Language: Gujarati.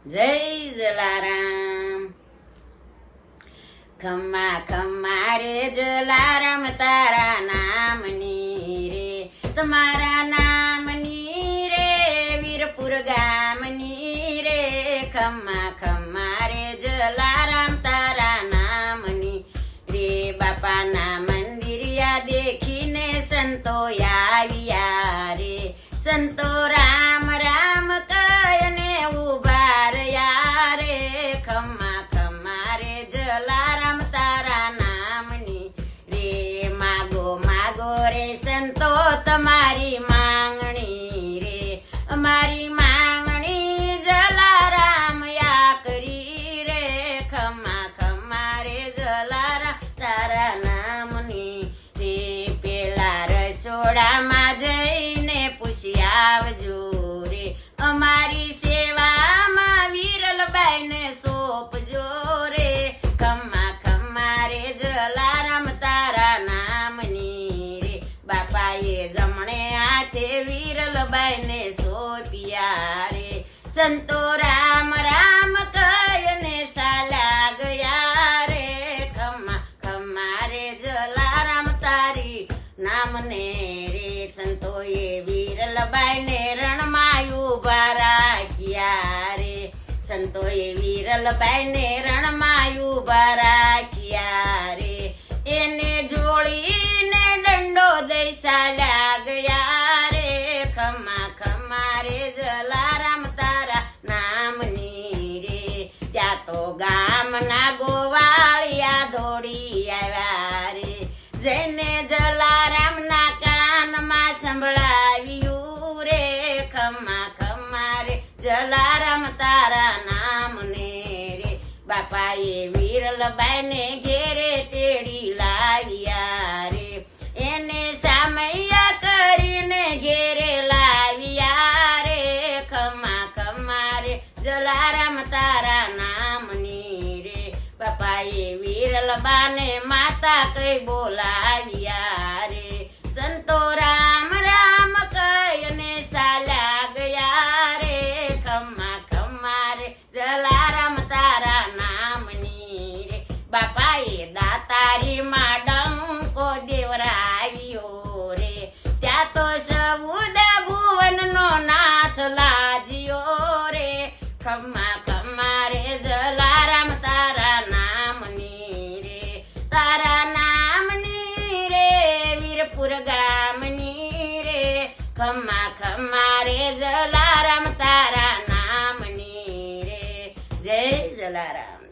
જય જલારામ. ખમ્મા ખમ્મા રે જલારામ તારા નામની રે, તમારા નામની રે, વીરપુર ગામની રે. ખમ્મા ખમ્મા રે જલારામ તારા નામની રે, બાપાના મંદિરિયા દેખીને સંતો આવ્યા રે. સંતો રામ રામ કયને ઉભા રહ્યા રે. ખમ્મા ખમ્મા રે જલારામ તારા નામની રે, માગો માગો રે સંતો તમારી માંગણી રે. અમારી માંગણી જલારામ યા કરી રે. ખમ્મા ખમ્મા રે જલારામ તારા નામની રે, પેલા રસોડામાં જઈને પૂછી આવજો રે. અમારી સેવામાં વિરલબાઈને સોંપજો રે. ખમ્મા ખમ્મા રે જલારામ તારા નામની રે, બાપાએ જમણે હાથે વિરલબાઈને સોંપ્યા રે. સંતો રામ રામ કયને સાલા ગયા રે. ખમ્મા ખમ્મા રે જલારામ તારી નામને રે, સંતોએ વિરલબાઈને રણમાં ઉભા રાખ્યા રે. સંતોએ વિરલબાઈને રણમાં ઉભા રાખ્યા રે. એને જોડીને દંડો દઈ ચાલ્યા ગયા રે. ખમ્મા ખમ્મા રે જલારામ તારા નામની રે, ત્યાં તો ગામના ગોવાળિયા દોડી આવ્યા રે. જઈને જલારામના કાનમાં સંભળાવ્યું રે. ખમ્મા ખમ્મા રે જલારામ તારા નામને રે, બાપાએ વિરલબાઈને ઘેરે તેડી લાવ્યા રે. એને સામૈયા કરીને ઘેરે લાવ્યા રે. ખમ્મા ખમ્મા રે જલારામ તારા નામની રે, બાપાએ વિરલબાને માતા કઈ બોલાવ્યા રે. સંતો રામ રામ કયને ચાલ્યા ગયા રે. ખમ્મા ખમ્મા રે જલારામ તારા નામની રે, બાપાએ દાતારીમાં ડંકો દેવરાવ્યો રે. ત્યાં તો સૌદ ભુવનનો નાથ લાજ્યો રે. ખમ્મા ખમ્મા રે જલારામ તારા નામની રે, તારા નામની રે, વીરપુર ગામની રે. ખમ્મા ખમ્મા રે જલારામ તારા નામની રે. જય જલારામ.